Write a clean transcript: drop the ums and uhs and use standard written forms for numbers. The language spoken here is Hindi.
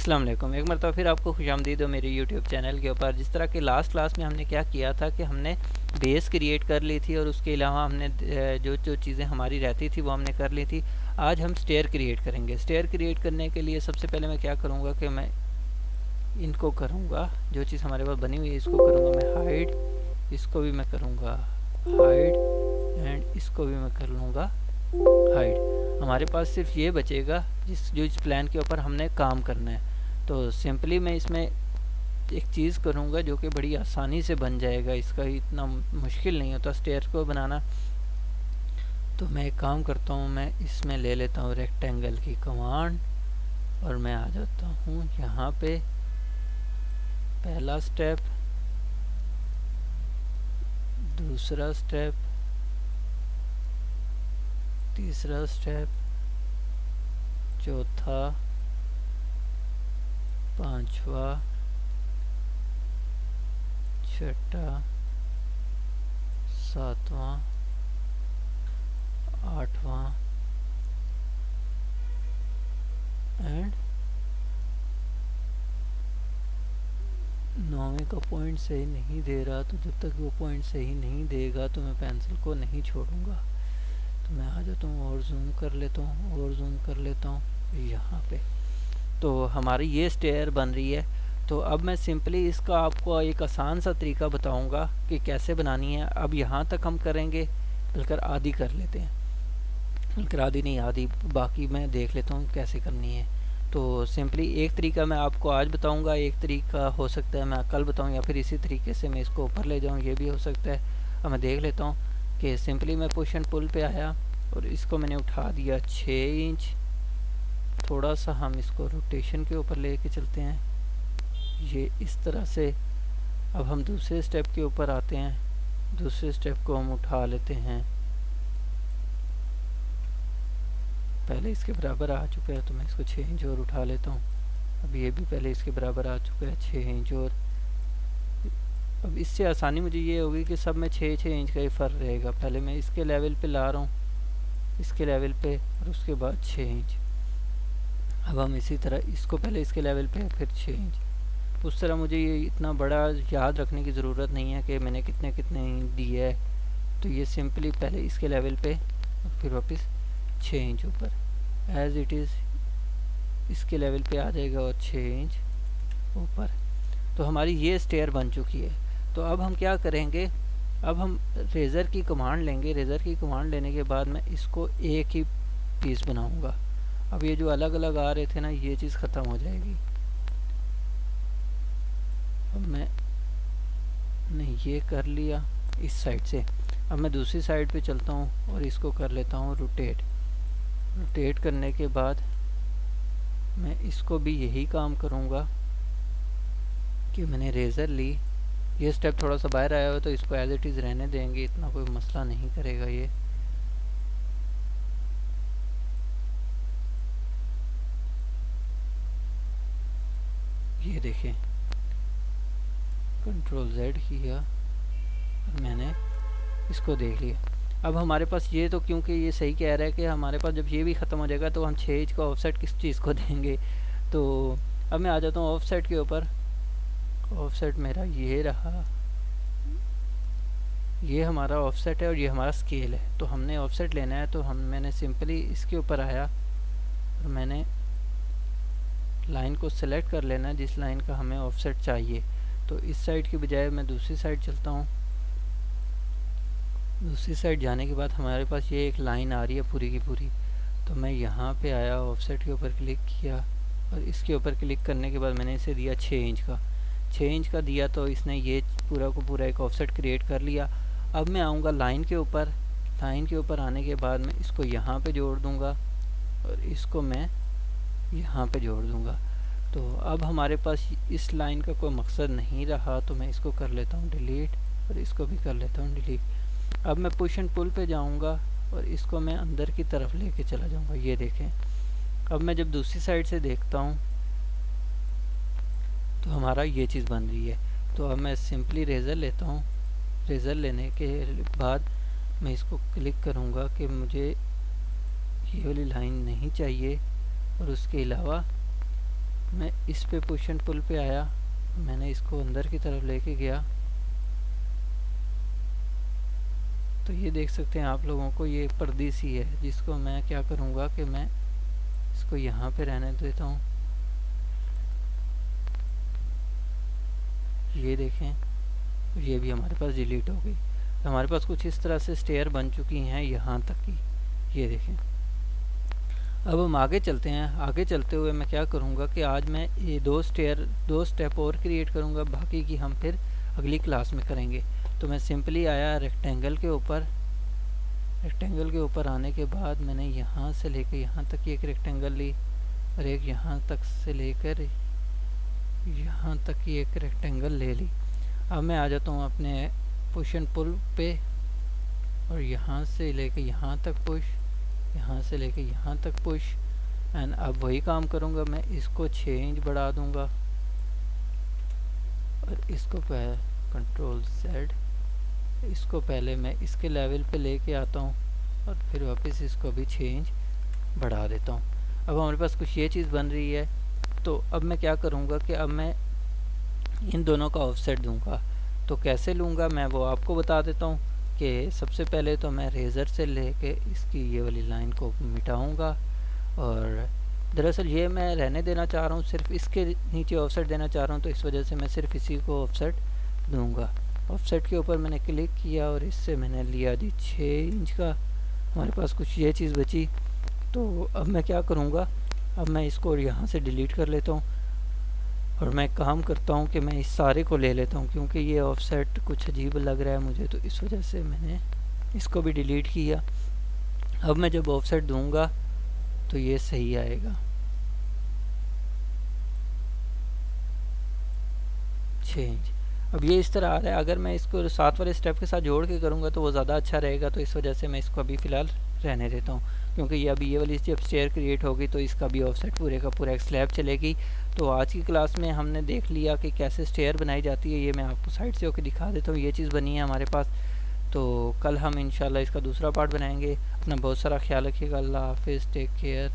अस्सलाम वालेकुम। एक मरतबा फिर आपको खुशामदीद हो मेरे यूट्यूब चैनल के ऊपर। जिस तरह के लास्ट क्लास में हमने क्या किया था कि हमने बेस क्रिएट कर ली थी और उसके अलावा हमने जो जो चीज़ें हमारी रहती थी वो हमने कर ली थी। आज हम स्टेयर क्रिएट करेंगे। स्टेयर क्रिएट करने के लिए सबसे पहले मैं क्या करूँगा कि मैं इनको करूँगा, जो चीज़ हमारे पास बनी हुई है इसको करूँगा मैं हाइड, इसको भी मैं करूँगा हाइड एंड इसको भी मैं कर लूँगा हाइड। हमारे पास सिर्फ ये बचेगा जो इस प्लान के ऊपर हमने काम करना है। तो सिंपली मैं इसमें एक चीज़ करूँगा जो कि बड़ी आसानी से बन जाएगा, इसका इतना मुश्किल नहीं होता स्टेयर को बनाना। तो मैं एक काम करता हूँ, मैं इसमें ले लेता हूँ रेक्टेंगल की कमांड और मैं आ जाता हूँ यहाँ पे। पहला स्टेप, दूसरा स्टेप, तीसरा स्टेप, चौथा, पांचवा, छठा, सातवां, आठवां एंड नौवें का पॉइंट सही नहीं दे रहा। तो जब तक वो पॉइंट सही नहीं देगा तो मैं पेंसिल को नहीं छोड़ूंगा। तो मैं आ जाता हूँ और जूम कर लेता हूँ और जूम कर लेता हूँ यहाँ पे। तो हमारी ये स्टेयर बन रही है। तो अब मैं सिंपली इसका आपको एक आसान सा तरीका बताऊंगा कि कैसे बनानी है। अब यहाँ तक हम करेंगे, बल्कि आधी कर लेते हैं, बल्कि आधी नहीं आधी बाकी मैं देख लेता हूँ कैसे करनी है। तो सिंपली एक तरीका मैं आपको आज बताऊंगा, एक तरीका हो सकता है मैं कल बताऊँ, या फिर इसी तरीके से मैं इसको ऊपर ले जाऊँ, ये भी हो सकता है। अब मैं देख लेता हूँ कि सिंपली मैं पुश एंड पुल पे आया और इसको मैंने उठा दिया 6 इंच। थोड़ा सा हम इसको रोटेशन के ऊपर लेके चलते हैं, ये इस तरह से। अब हम दूसरे स्टेप के ऊपर आते हैं, दूसरे स्टेप को हम उठा लेते हैं, पहले इसके बराबर आ चुका है तो मैं इसको 6 इंच और उठा लेता हूँ। अब ये भी पहले इसके बराबर आ चुका है 6 इंच और। अब इससे आसानी मुझे ये होगी कि सब में 6 इंच का ही फ़र्क रहेगा। पहले मैं इसके लेवल पे ला रहा हूँ, इसके लेवल पे, और उसके बाद 6 इंच। अब हम इसी तरह इसको पहले इसके लेवल पे फिर 6 इंच। उस तरह मुझे ये इतना बड़ा याद रखने की ज़रूरत नहीं है कि मैंने कितने कितने दिए है। तो ये सिंपली पहले इसके लेवल पे और फिर वापस 6 इंच ऊपर, एज़ इट इज़ इसके लेवल पे आ जाएगा और 6 इंच ऊपर। तो हमारी ये स्टेयर बन चुकी है। तो अब हम क्या करेंगे, अब हम रेज़र की कमांड लेंगे। रेज़र की कमांड लेने के बाद मैं इसको एक ही पीस बनाऊंगा। अब ये जो अलग अलग आ रहे थे ना, ये चीज़ ख़त्म हो जाएगी। अब मैंने ये कर लिया इस साइड से। अब मैं दूसरी साइड पे चलता हूँ और इसको कर लेता हूँ रोटेट। रोटेट करने के बाद मैं इसको भी यही काम करूँगा कि मैंने रेज़र ली। ये स्टेप थोड़ा सा बाहर आया हुआ तो इसको एज इट इज़ रहने देंगे, इतना कोई मसला नहीं करेगा ये देखें, कंट्रोल Z किया और मैंने इसको देख लिया। अब हमारे पास ये, तो क्योंकि ये सही कह रहा है कि हमारे पास जब ये भी ख़त्म हो जाएगा तो हम 6 इंच का ऑफसेट किस चीज़ को देंगे। तो अब मैं आ जाता हूँ ऑफसेट के ऊपर। ऑफसेट मेरा ये रहा, ये हमारा ऑफसेट है और ये हमारा स्केल है। तो हमने ऑफसेट लेना है तो मैंने सिंपली इसके ऊपर आया और मैंने लाइन को सेलेक्ट कर लेना है जिस लाइन का हमें ऑफसेट चाहिए। तो इस साइड की बजाय मैं दूसरी साइड चलता हूँ। दूसरी साइड जाने के बाद हमारे पास ये एक लाइन आ रही है पूरी की पूरी। तो मैं यहाँ पे आया, ऑफसेट के ऊपर क्लिक किया और इसके ऊपर क्लिक करने के बाद मैंने इसे दिया 6 इंच का। 6 इंच का दिया तो इसने ये पूरा को पूरा एक ऑफसेट क्रिएट कर लिया। अब मैं आऊँगा लाइन के ऊपर। लाइन के ऊपर आने के बाद मैं इसको यहाँ पे जोड़ दूँगा और इसको मैं यहाँ पे जोड़ दूँगा। तो अब हमारे पास इस लाइन का कोई मकसद नहीं रहा, तो मैं इसको कर लेता हूँ डिलीट और इसको भी कर लेता हूँ डिलीट। अब मैं पुश एंड पुल पे जाऊँगा और इसको मैं अंदर की तरफ लेके चला जाऊँगा। ये देखें, अब मैं जब दूसरी साइड से देखता हूँ तो हमारा ये चीज़ बन रही है। तो अब मैं सिंपली रेज़र लेता हूँ। रेज़र लेने के बाद मैं इसको क्लिक करूँगा कि मुझे ये वाली लाइन नहीं चाहिए और उसके अलावा मैं इस पे पुश एंड पुल पे आया, मैंने इसको अंदर की तरफ लेके गया तो ये देख सकते हैं आप लोगों को, ये पर्दी सी है जिसको मैं क्या करूँगा कि मैं इसको यहाँ पे रहने देता हूँ। ये देखें, ये भी हमारे पास डिलीट हो गई। तो हमारे पास कुछ इस तरह से स्टेयर बन चुकी हैं यहाँ तक की, ये देखें। अब हम आगे चलते हैं। आगे चलते हुए मैं क्या करूँगा कि आज मैं ये दो स्टेप और क्रिएट करूँगा, बाकी की हम फिर अगली क्लास में करेंगे। तो मैं सिंपली आया रेक्टेंगल के ऊपर आने के बाद मैंने यहाँ से लेकर यहाँ तक की एक रेक्टेंगल ली और एक यहाँ तक से लेकर यहाँ तक की एक रेक्टेंगल ले ली। अब मैं आ जाता हूँ अपने पुश एंड पुल पे और यहाँ से लेकर यहाँ तक पुश, यहाँ से लेकर यहाँ तक पुश। एंड अब वही काम करूँगा, मैं इसको 6 इंच बढ़ा दूँगा और इसको कंट्रोल Z, इसको पहले मैं इसके लेवल पे लेके आता हूँ और फिर वापस इसको भी 6 इंच बढ़ा देता हूँ। अब हमारे पास कुछ ये चीज़ बन रही है। तो अब मैं क्या करूँगा कि अब मैं इन दोनों का ऑफसेट दूँगा। तो कैसे लूँगा मैं वो आपको बता देता हूँ कि सबसे पहले तो मैं रेज़र से लेके इसकी ये वाली लाइन को मिटाऊँगा और दरअसल ये मैं रहने देना चाह रहा हूँ, सिर्फ इसके नीचे ऑफसेट देना चाह रहा हूँ, तो इस वजह से मैं सिर्फ इसी को ऑफसेट दूँगा। ऑफसेट के ऊपर मैंने क्लिक किया और इससे मैंने लिया जी 6 इंच का। हमारे पास कुछ ये चीज़ बची। तो अब मैं क्या करूँगा, अब मैं इसको यहाँ से डिलीट कर लेता हूँ और मैं काम करता हूँ कि मैं इस सारे को ले लेता हूँ, क्योंकि ये ऑफसेट कुछ अजीब लग रहा है मुझे, तो इस वजह से मैंने इसको भी डिलीट किया। अब मैं जब ऑफसेट दूँगा तो ये सही आएगा। 6 इंच। अब ये इस तरह आ रहा है। अगर मैं इसको साथ वाले स्टेप के साथ जोड़ के करूँगा तो वो ज़्यादा अच्छा रहेगा, तो इस वजह से मैं इसको अभी फ़िलहाल रहने देता हूँ, क्योंकि ये अभी ये वाली जब स्टेयर क्रिएट होगी तो इसका भी ऑफसेट पूरे का पूरा एक स्लैब चलेगी। तो आज की क्लास में हमने देख लिया कि कैसे स्टेयर बनाई जाती है। ये मैं आपको साइड से होकर दिखा देता हूँ, ये चीज़ बनी है हमारे पास। तो कल हम इंशाल्लाह इसका दूसरा पार्ट बनाएंगे। अपना बहुत सारा ख्याल रखिएगा। अल्लाह हाफिज़, टेक केयर।